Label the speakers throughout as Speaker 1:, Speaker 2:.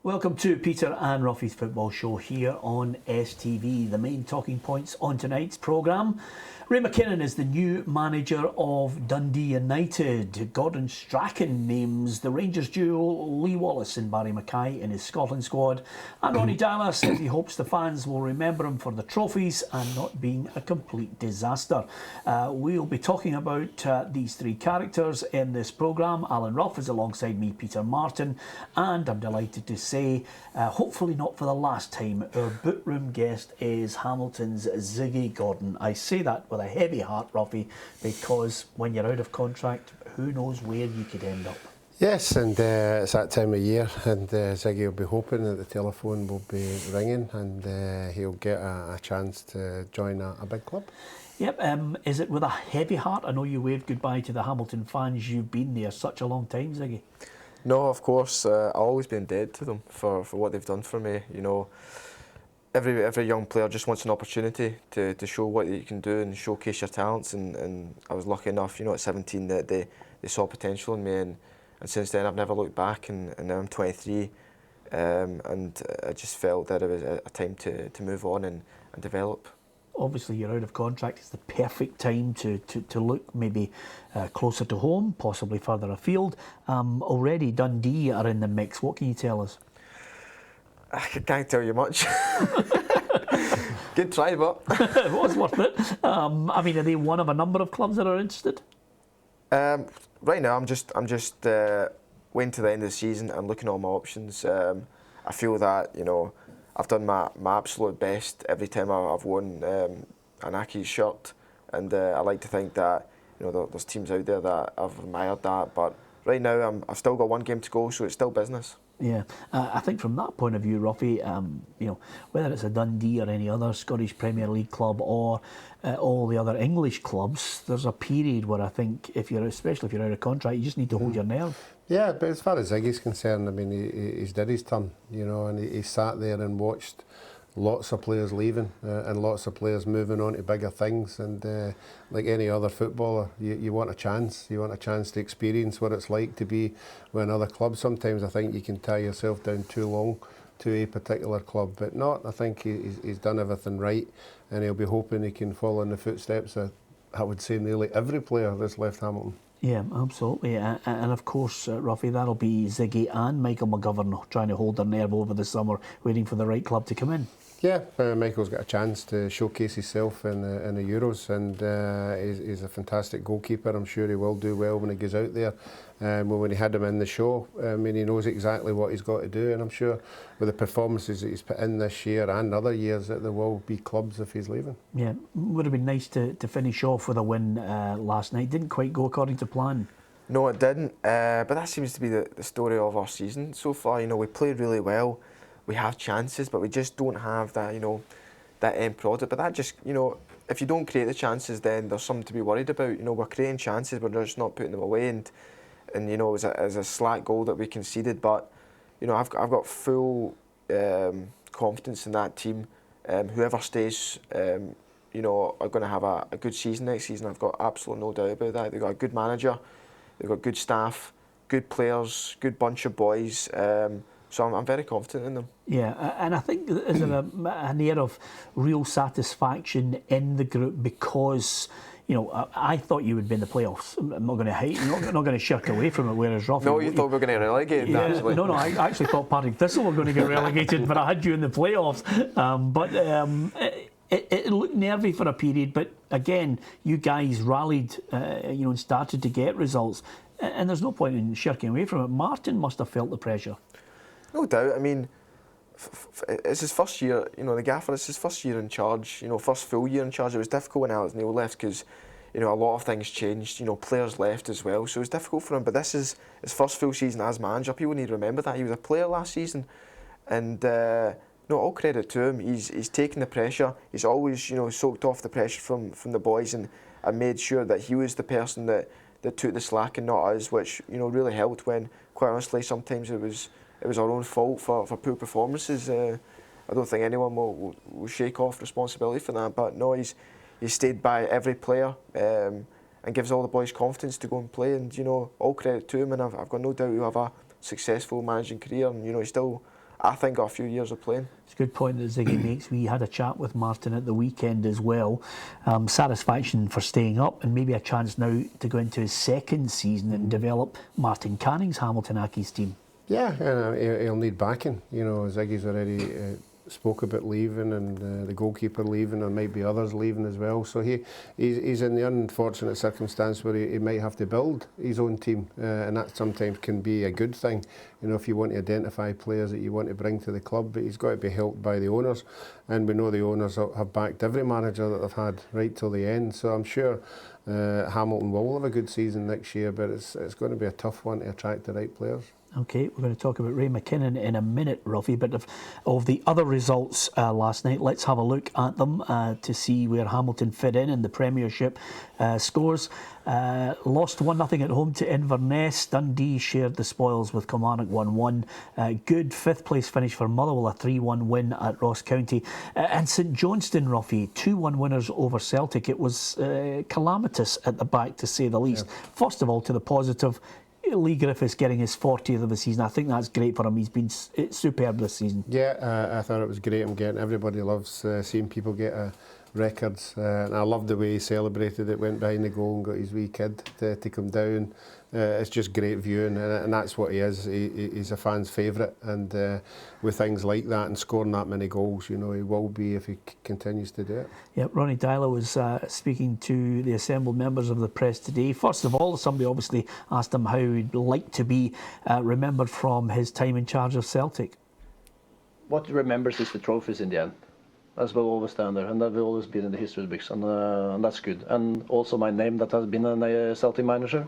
Speaker 1: Welcome to Peter and Ruffy's Football Show here on STV. The main talking points on tonight's programme. Ray McKinnon is the new manager of Dundee United. Gordon Strachan names the Rangers duo Lee Wallace and Barry Mackay in his Scotland squad. And Ronnie Dyler says he hopes the fans will remember him for the trophies and not being a complete disaster. We'll be talking about these three characters in this programme. Alan Ruff is alongside me, Peter Martin, and I'm delighted to say, hopefully not for the last time, our boot-room guest is Hamilton's Ziggy Gordon. I say that with a heavy heart, Ruffy, because when you're out of contract, who knows where you could end up.
Speaker 2: Yes, and it's that time of year, and Ziggy will be hoping that the telephone will be ringing and he'll get a chance to join a big club.
Speaker 1: Yep, is it with a heavy heart? I know you waved goodbye to the Hamilton fans. You've been there such a long time, Ziggy.
Speaker 3: No, of course. I've always been indebted to them for what they've done for me. You know, every young player just wants an opportunity to show what you can do and showcase your talents. And I was lucky enough, you know, at 17 that they saw potential in me. And since then, I've never looked back. And now I'm 23, and I just felt that it was a time to move on and develop.
Speaker 1: Obviously, you're out of contract. It's the perfect time to look maybe closer to home, possibly further afield. Already Dundee are in the mix. What can you tell us?
Speaker 3: I can't tell you much. Good try, but
Speaker 1: it was worth it. I mean, are they one of a number of clubs that are interested?
Speaker 3: Right now, I'm just waiting to the end of the season and looking at all my options. I feel that, you know, I've done my absolute best every time I've worn an Aki's shirt, and I like to think that, you know, there's teams out there that I've admired that. But right now, I've still got one game to go, so it's still business.
Speaker 1: Yeah, I think from that point of view, Ruffy, you know, whether it's a Dundee or any other Scottish Premier League club or all the other English clubs, there's a period where I think especially if you're out of contract, you just need to hold your nerve.
Speaker 2: Yeah, but as far as Ziggy's concerned, I mean, he's did his turn, you know, and he sat there and watched lots of players leaving and lots of players moving on to bigger things. And like any other footballer, you want a chance. You want a chance to experience what it's like to be with another club. Sometimes I think you can tie yourself down too long to a particular club, but not. I think he's done everything right, and he'll be hoping he can follow in the footsteps of, I would say, nearly every player that's left Hamilton.
Speaker 1: Yeah, absolutely. And of course, Ruffy, that'll be Ziggy and Michael McGovern trying to hold their nerve over the summer, waiting for the right club to come in.
Speaker 2: Yeah, Michael's got a chance to showcase himself in the Euros, and he's a fantastic goalkeeper. I'm sure he will do well when he goes out there. When he had him in the show, I mean, he knows exactly what he's got to do, and I'm sure with the performances that he's put in this year and other years that there will be clubs if he's leaving.
Speaker 1: Yeah, would have been nice to finish off with a win last night. Didn't quite go according to plan.
Speaker 3: No, it didn't, but that seems to be the story of our season so far. You know, we played really well. We have chances, but we just don't have that, you know, that end product. But that just, you know, if you don't create the chances, then there's something to be worried about. You know, we're creating chances, but we're just not putting them away. And you know, it was a slack goal that we conceded. But, you know, I've got full confidence in that team. Whoever stays, you know, are going to have a good season next season. I've got absolutely no doubt about that. They've got a good manager, they've got good staff, good players, good bunch of boys. So I'm very confident in them. Yeah,
Speaker 1: and I think is there an air of real satisfaction in the group because, you know, I thought you would be in the playoffs. I'm not going to hate, not going to shirk away from it. Whereas Ruffy,
Speaker 3: no, you thought we were going to get relegated.
Speaker 1: Yeah,
Speaker 3: actually.
Speaker 1: No, I actually thought Partick Thistle were going to get relegated, but I had you in the playoffs. It looked nervy for a period, but again, you guys rallied, you know, and started to get results. And there's no point in shirking away from it. Martin must have felt the pressure.
Speaker 3: No doubt. I mean, it's his first year, you know, the gaffer, it's his first year in charge, you know, first full year in charge. It was difficult when Alex Neil left because, you know, a lot of things changed, you know, players left as well. So it was difficult for him, but this is his first full season as manager. People need to remember that. He was a player last season, and no, all credit to him. He's taken the pressure. He's always, you know, soaked off the pressure from the boys and made sure that he was the person that took the slack and not us, which, you know, really helped when, quite honestly, sometimes it was our own fault for poor performances. I don't think anyone will shake off responsibility for that. But no, he's stayed by every player and gives all the boys confidence to go and play. And, you know, all credit to him. And I've got no doubt he'll have a successful managing career. And, you know, he's still I think, got a few years of playing.
Speaker 1: It's a good point that Ziggy makes. We had a chat with Martin at the weekend as well. Satisfaction for staying up and maybe a chance now to go into his second season and develop Martin Canning's Hamilton Accies team.
Speaker 2: Yeah, and he'll need backing. You know, Ziggy's already spoke about leaving, and the goalkeeper leaving, and might be others leaving as well. So he's in the unfortunate circumstance where he might have to build his own team, and that sometimes can be a good thing. You know, if you want to identify players that you want to bring to the club, but he's got to be helped by the owners, and we know the owners have backed every manager that they've had right till the end. So I'm sure Hamilton will have a good season next year, but it's going to be a tough one to attract the right players.
Speaker 1: Okay, we're going to talk about Ray McKinnon in a minute, Ruffy, but of the other results last night, let's have a look at them to see where Hamilton fit in the Premiership scores. Lost 1-0 at home to Inverness. Dundee shared the spoils with Kilmarnock 1-1. Good fifth place finish for Motherwell, a 3-1 win at Ross County. And St Johnstone, Ruffy, 2-1 winners over Celtic. It was calamitous at the back, to say the least. Yeah. First of all, to the positive, Lee Griffiths getting his 40th of the season. I think that's great for him. He's been superb this season. Yeah,
Speaker 2: I thought it was great. Everybody loves seeing people get records, and I loved the way he celebrated it, went behind the goal and got his wee kid to come down. It's just great viewing, and that's what he is. He's a fan's favourite, and with things like that and scoring that many goals, you know, he will be if he continues to do it.
Speaker 1: Yeah, Ronnie Dyler was speaking to the assembled members of the press today. First of all, somebody obviously asked him how he'd like to be remembered from his time in charge of Celtic.
Speaker 4: What he remembers is the trophies in the end. That will always stand there, and that will always be in the history books, and that's good. And also my name that has been a Celtic manager.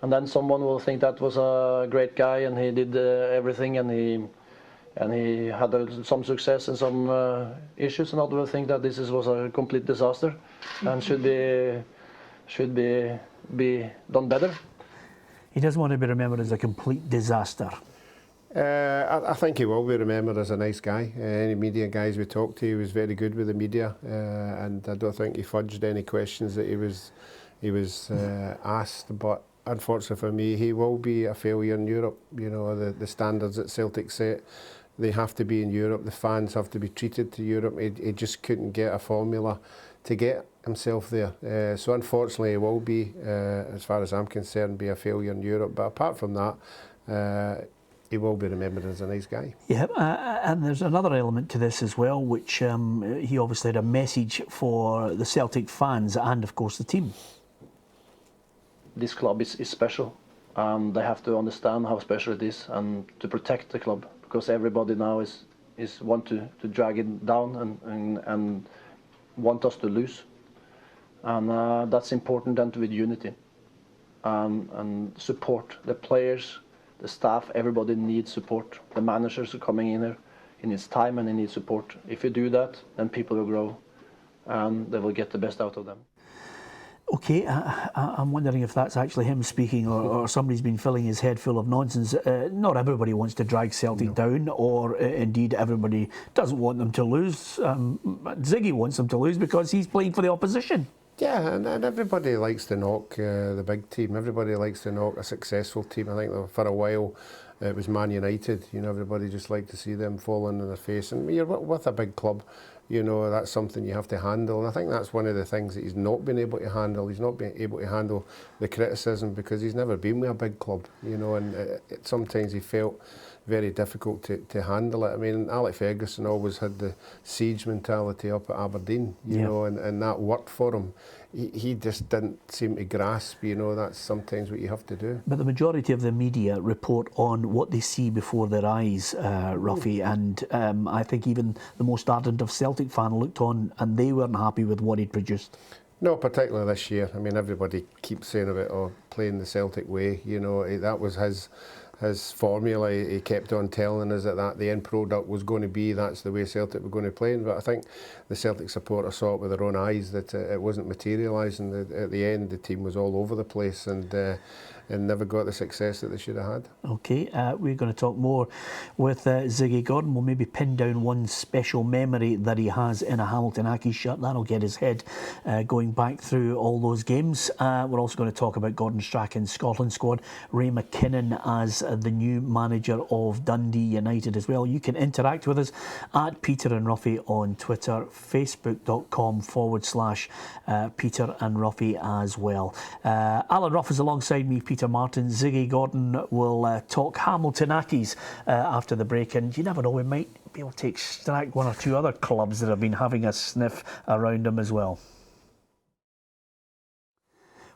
Speaker 4: And then someone will think that was a great guy, and he did everything, and he had some success and some issues, and others will think that this was a complete disaster, and should be done better.
Speaker 1: He doesn't want to be remembered as a complete disaster.
Speaker 2: I think he will be remembered as a nice guy. Any media guys we talked to, he was very good with the media, and I don't think he fudged any questions that he was asked. But unfortunately for me, he will be a failure in Europe. You know, the standards that Celtic set, they have to be in Europe. The fans have to be treated to Europe. He just couldn't get a formula to get himself there. So unfortunately, he will be, as far as I'm concerned, be a failure in Europe. But apart from that, he will be remembered as a nice guy.
Speaker 1: Yeah, and there's another element to this as well, which he obviously had a message for the Celtic fans and, of course, the team.
Speaker 4: This club is special, and they have to understand how special it is and to protect the club, because everybody now is want to drag it down and want us to lose. And that's important then with unity and support the players. The staff, everybody needs support. The managers are coming in here. He needs time and he needs support. If you do that, then people will grow and they will get the best out of them.
Speaker 1: Okay, I'm wondering if that's actually him speaking or somebody's been filling his head full of nonsense. Not everybody wants to drag Celtic down, or indeed everybody doesn't want them to lose. Ziggy wants them to lose because he's playing for the opposition.
Speaker 2: Yeah, and everybody likes to knock the big team. Everybody likes to knock a successful team. I think for a while it was Man United. You know, everybody just liked to see them falling in their face. And you're with a big club, you know, that's something you have to handle. And I think that's one of the things that he's not been able to handle. He's not been able to handle the criticism because he's never been with a big club, you know, and sometimes he felt very difficult to handle it. I mean, Alex Ferguson always had the siege mentality up at Aberdeen, you know, and that worked for him. He just didn't seem to grasp, you know, that's sometimes what you have to do.
Speaker 1: But the majority of the media report on what they see before their eyes, Ruffy, and I think even the most ardent of Celtic fans looked on and they weren't happy with what he'd produced.
Speaker 2: No, particularly this year. I mean, everybody keeps saying about playing the Celtic way, you know, that was his formula. He kept on telling us that the end product was going to be, that's the way Celtic were going to play. But I think the Celtic supporters saw it with their own eyes that it wasn't materialising. At the end, the team was all over the place, and and never got the success that they should have had.
Speaker 1: Okay, we're going to talk more with Ziggy Gordon. We'll maybe pin down one special memory that he has in a Hamilton Accies shirt. That'll get his head going back through all those games. We're also going to talk about Gordon Strachan's Scotland squad, Ray McKinnon as the new manager of Dundee United as well. You can interact with us at Peter and Ruffy on Twitter, facebook.com/Peter and Ruffy as well. Alan Ruff is alongside me, Peter Martin. Ziggy Gordon will talk Hamilton Accies after the break, and you never know, we might be able to extract one or two other clubs that have been having a sniff around them as well.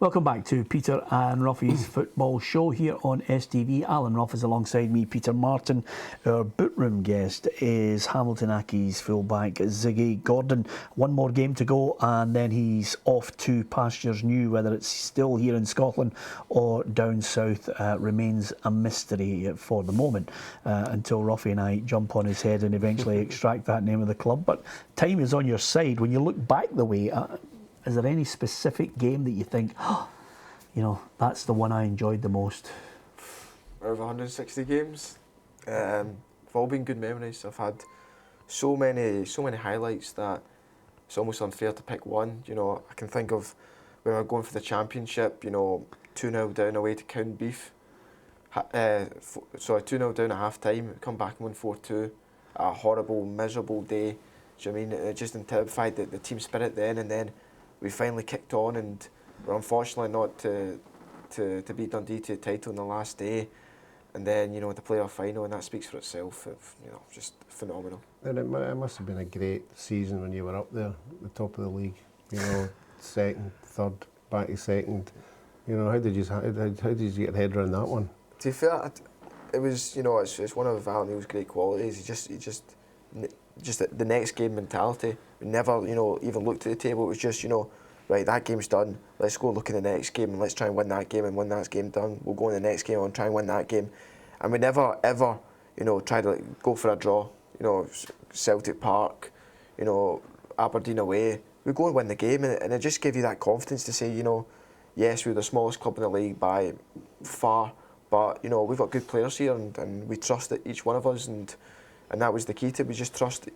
Speaker 1: Welcome back to Peter and Ruffy's football show here on STV. Alan Ruff is alongside me, Peter Martin. Our boot-room guest is Hamilton Accies fullback Ziggy Gordon. One more game to go and then he's off to pastures new. Whether it's still here in Scotland or down south remains a mystery for the moment until Ruffy and I jump on his head and eventually extract that name of the club. But time is on your side. When you look back the way, is there any specific game that you think, oh, you know, that's the one I enjoyed the most?
Speaker 3: Out of 160 games, they've all been good memories. I've had so many highlights that it's almost unfair to pick one. You know, I can think of when we were going for the championship. You know, 2-0 down away to County 2-0 down at half time. Come back and win 4-2. A horrible, miserable day. Do you know what I mean? It just intensified the team spirit then, and then we finally kicked on, and we're unfortunately not to beat Dundee to the title on the last day, and then, you know, to play our final, and that speaks for itself. You know, just phenomenal.
Speaker 2: And it must have been a great season when you were up there, at the top of the league. You know, second, third, back to second. You know, how did you get your head around that one?
Speaker 3: To be fair, it was, you know, it's one of Val Neal's great qualities. He just the next game mentality. We never, you know, even looked at the table. It was just, you know, right, that game's done. Let's go look at the next game and let's try and win that game. And when that game done, we'll go in the next game and try and win that game. And we never ever, you know, try to go for a draw. You know, Celtic Park, you know, Aberdeen away. We go and win the game, and it just gave you that confidence to say, you know, yes, we're the smallest club in the league by far, but, you know, we've got good players here, and we trust each one of us, and that was the key to it. We just trust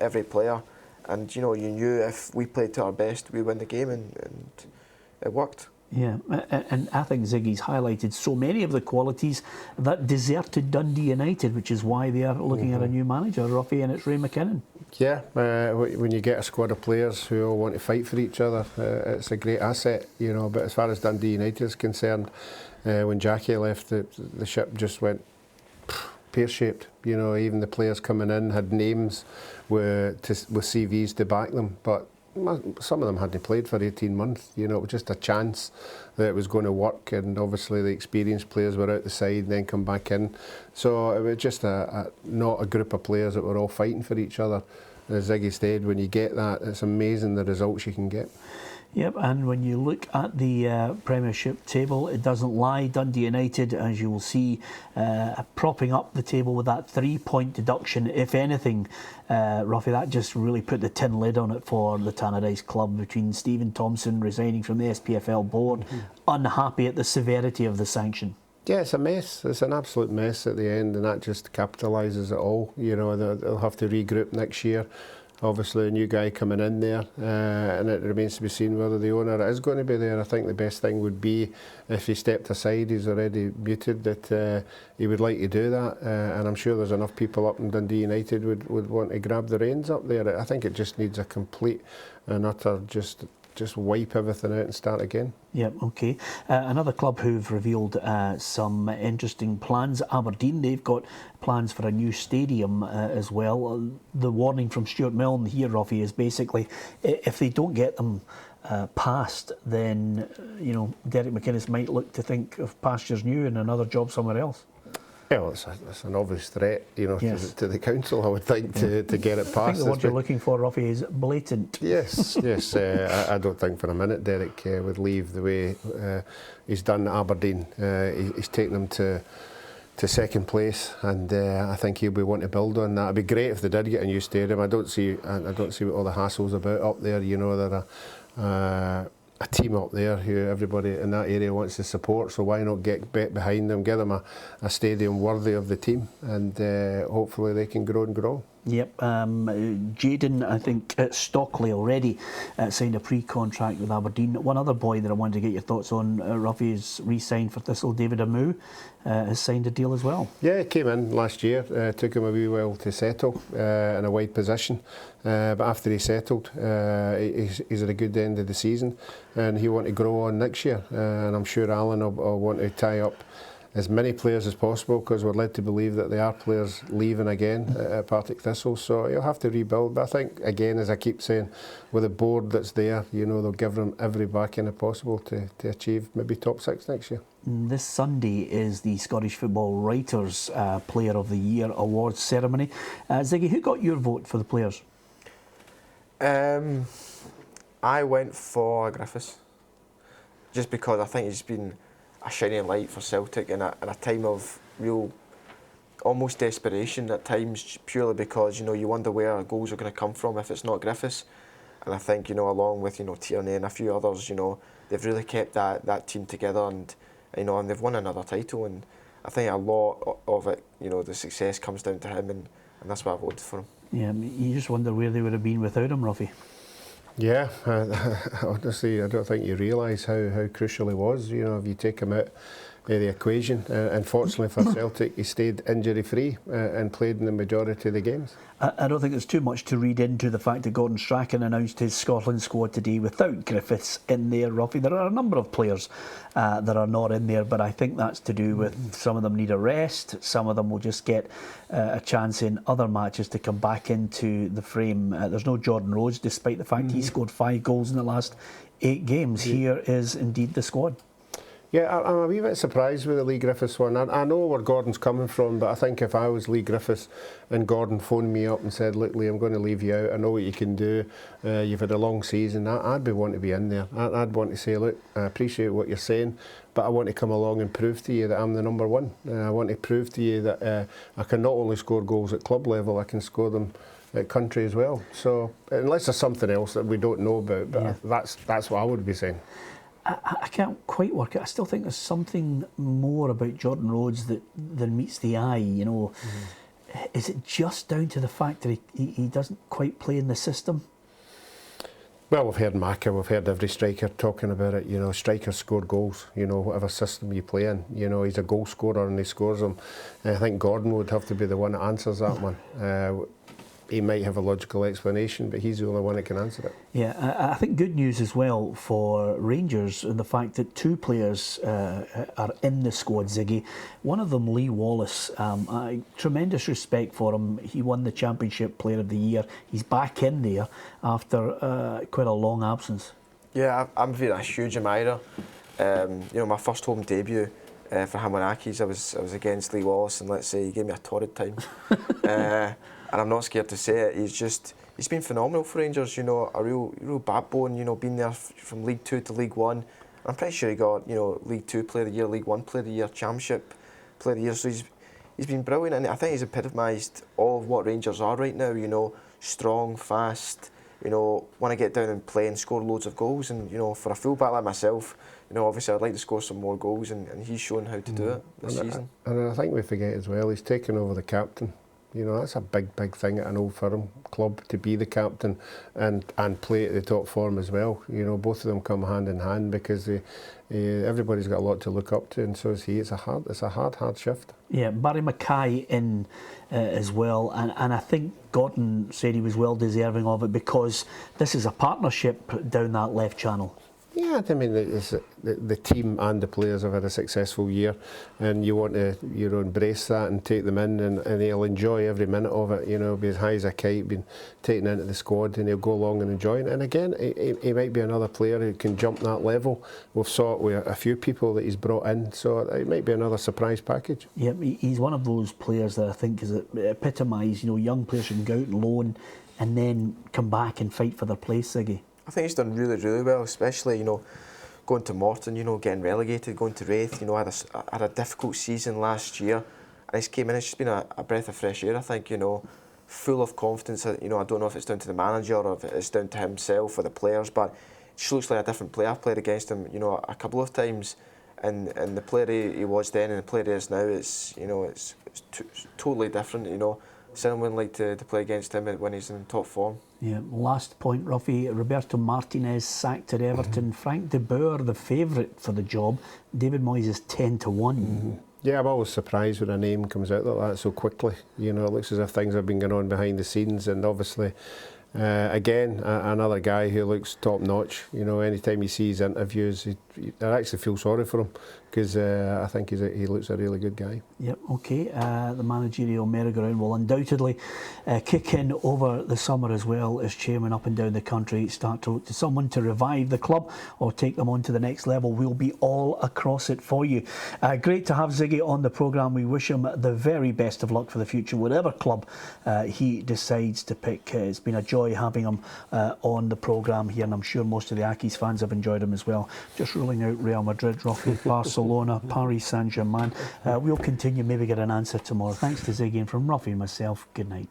Speaker 3: every player, and, you know, you knew if we played to our best, we win the game, and it worked.
Speaker 1: Yeah, and I think Ziggy's highlighted so many of the qualities that deserted Dundee United, which is why they are looking at a new manager, Ruffy, and it's Ray McKinnon.
Speaker 2: Yeah, when you get a squad of players who all want to fight for each other, it's a great asset, you know. But as far as Dundee United is concerned, when Jackie left, the ship just went pear-shaped. You know, even the players coming in had names with CVs to back them, but some of them hadn't played for 18 months. You know, it was just a chance that it was going to work, and obviously the experienced players were out the side and then come back in. So it was just not a group of players that were all fighting for each other. As Ziggy said, when you get that, it's amazing the results you can get.
Speaker 1: Yep, and when you look at the Premiership table, it doesn't lie. Dundee United, as you will see, propping up the table with that 3-point deduction. If anything, Ruffy, that just really put the tin lid on it for the Tannadice club, between Stephen Thompson resigning from the SPFL board, unhappy at the severity of the sanction.
Speaker 2: Yeah, it's a mess. It's an absolute mess at the end, and that just capitalises it all. You know, they'll have to regroup next year. Obviously, a new guy coming in there, and it remains to be seen whether the owner is going to be there. I think the best thing would be if he stepped aside. He's already muted that he would like to do that, and I'm sure there's enough people up in Dundee United would want to grab the reins up there. I think it just needs a complete and utter just wipe everything out and start again.
Speaker 1: Yep, okay. Another club who've revealed some interesting plans, Aberdeen. They've got plans for a new stadium as well. The warning from Stuart Milne here, Ruffy, is basically if they don't get them passed, then, you know, Derek McInnes might look to think of pastures new and another job somewhere else.
Speaker 2: Well, it's an obvious threat, you know,
Speaker 1: yes,
Speaker 2: to the council, I would think, to get it passed.
Speaker 1: I think the word you're looking for, Ruffy, is blatant.
Speaker 2: Yes, yes. I don't think for a minute Derek would leave the way he's done at Aberdeen. He's taken them to second place, and I think he'll be wanting to build on that. It'd be great if they did get a new stadium. I don't see what all the hassle's about up there. You know, a team up there who everybody in that area wants to support, so why not get behind them, give them a stadium worthy of the team, and hopefully they can grow and grow.
Speaker 1: Yep, Jayden, I think, at Stockley already signed a pre-contract with Aberdeen. One other boy that I wanted to get your thoughts on, Ruffy, is re-signed for Thistle. David Amu has signed a deal as well.
Speaker 2: Yeah, he came in last year, took him a wee while to settle in a wide position, but after he settled, he's at a good end of the season, and he want to grow on next year, and I'm sure Alan will want to tie up as many players as possible, because we're led to believe that there are players leaving again at Partick Thistle, so he'll have to rebuild. But I think, again, as I keep saying, with the board that's there, you know, they'll give them every backing possible to achieve maybe top 6 next year.
Speaker 1: This Sunday is the Scottish Football Writers Player of the Year awards ceremony. Ziggy, who got your vote for the players?
Speaker 3: I went for Griffiths, just because I think he's been a shining light for Celtic in a time of real, almost desperation at times, purely because, you know, you wonder where goals are going to come from if it's not Griffiths. And I think, you know, along with, you know, Tierney and a few others, you know, they've really kept that team together, and, you know, and they've won another title, and I think a lot of it, you know, the success comes down to him, and that's why I voted for him.
Speaker 1: Yeah, you just wonder where they would have been without him, Ruffy.
Speaker 2: Yeah, honestly, I don't think you realise how crucial he was. You know, if you take him out of the equation, unfortunately for Celtic, he stayed injury-free and played in the majority of the games.
Speaker 1: I don't think there's too much to read into the fact that Gordon Strachan announced his Scotland squad today without Griffiths in there, Ruffy. There are a number of players that are not in there, but I think that's to do with some of them need a rest, some of them will just get a chance in other matches to come back into the frame. There's no Jordan Rhodes, despite the fact he scored 5 goals in the last 8 games. Here is indeed the squad.
Speaker 2: Yeah, I'm a wee bit surprised with the Lee Griffiths one. I know where Gordon's coming from, but I think if I was Lee Griffiths and Gordon phoned me up and said, look, Lee, I'm going to leave you out, I know what you can do, you've had a long season, I'd be wanting to be in there. I'd want to say, look, I appreciate what you're saying, but I want to come along and prove to you that I'm the number one. I want to prove to you that I can not only score goals at club level, I can score them at country as well. So, unless there's something else that we don't know about, but that's what I would be saying.
Speaker 1: I can't quite work it. I still think there's something more about Jordan Rhodes than meets the eye, you know. Is it just down to the fact that he doesn't quite play in the system?
Speaker 2: Well, we've heard Maka, we've heard every striker talking about it. You know, strikers score goals, you know, whatever system you play in. You know, he's a goal scorer and he scores them. And I think Gordon would have to be the one that answers that one. He might have a logical explanation, but he's the only one that can answer it. Yeah,
Speaker 1: I think good news as well for Rangers, and the fact that 2 players are in the squad, Ziggy. One of them, Lee Wallace, tremendous respect for him. He won the Championship Player of the Year. He's back in there after quite a long absence. Yeah,
Speaker 3: I'm a huge admirer. You know, my first home debut for Hamanakis, I was against Lee Wallace, and let's say he gave me a torrid time. And I'm not scared to say it. He's been phenomenal for Rangers. You know, a real backbone. You know, been there from League 2 to League 1. I'm pretty sure he got, you know, League 2 Player of the Year, League 1 Player of the Year, Championship Player of the Year. So he's been brilliant, and I think he's epitomised all of what Rangers are right now. You know, strong, fast. You know, want to get down and play and score loads of goals. And you know, for a fullback like myself, you know, obviously I'd like to score some more goals, and he's shown how to do it this season. And
Speaker 2: I think we forget as well, he's taken over the captain. You know, that's a big thing at an old firm club, to be the captain and play at the top form as well. You know, both of them come hand in hand, because everybody's got a lot to look up to, and so is he. It's a hard shift.
Speaker 1: Yeah, Barry Mackay in as well, and I think Gordon said he was well deserving of it, because this is a partnership down that left channel.
Speaker 2: Yeah, I mean, the team and the players have had a successful year, and you want to, you know, embrace that and take them in, and he'll enjoy every minute of it. You know, be as high as a kite, being taken into the squad, and he'll go along and enjoy it. And again, he might be another player who can jump that level. We've saw it with a few people that he's brought in, so it might be another surprise package.
Speaker 1: Yeah, he's one of those players that I think is epitomised. You know, young players who can go out and loan and then come back and fight for their place, Ziggy.
Speaker 3: I think he's done really well, especially, you know, going to Morton, you know, getting relegated, going to Wraith. You know, had a difficult season last year, and he's came in. It's just been a breath of fresh air, I think. You know, full of confidence. You know, I don't know if it's down to the manager or if it's down to himself or the players, but just looks like a different player. I've played against him, you know, a couple of times, and the player he was then and the player he is now, it's, you know, it's totally different. You know, someone wouldn't like to play against him when he's in top form.
Speaker 1: Yeah, last point, Ruffy. Roberto Martinez sacked at Everton. Frank de Boer, the favourite for the job. David Moyes is 10-1.
Speaker 2: Yeah, I'm always surprised when a name comes out like that so quickly. You know, it looks as if things have been going on behind the scenes, and obviously, again, another guy who looks top notch. You know, anytime you see his interviews, I actually feel sorry for him, because I think he looks a really good guy.
Speaker 1: Yep, okay. The managerial merry-go-round will undoubtedly kick in over the summer as well, as chairman up and down the country start to someone to revive the club or take them on to the next level. We'll be all across it for you. Great to have Ziggy on the programme. We wish him the very best of luck for the future, whatever club he decides to pick. It's been a joy having him on the programme here, and I'm sure most of the Accies fans have enjoyed him as well. Just ruling out Real Madrid, Rocky, Barcelona, Paris Saint-Germain. We'll continue, maybe get an answer tomorrow. Thanks to Ziggy, and from Ruffy and myself, good night.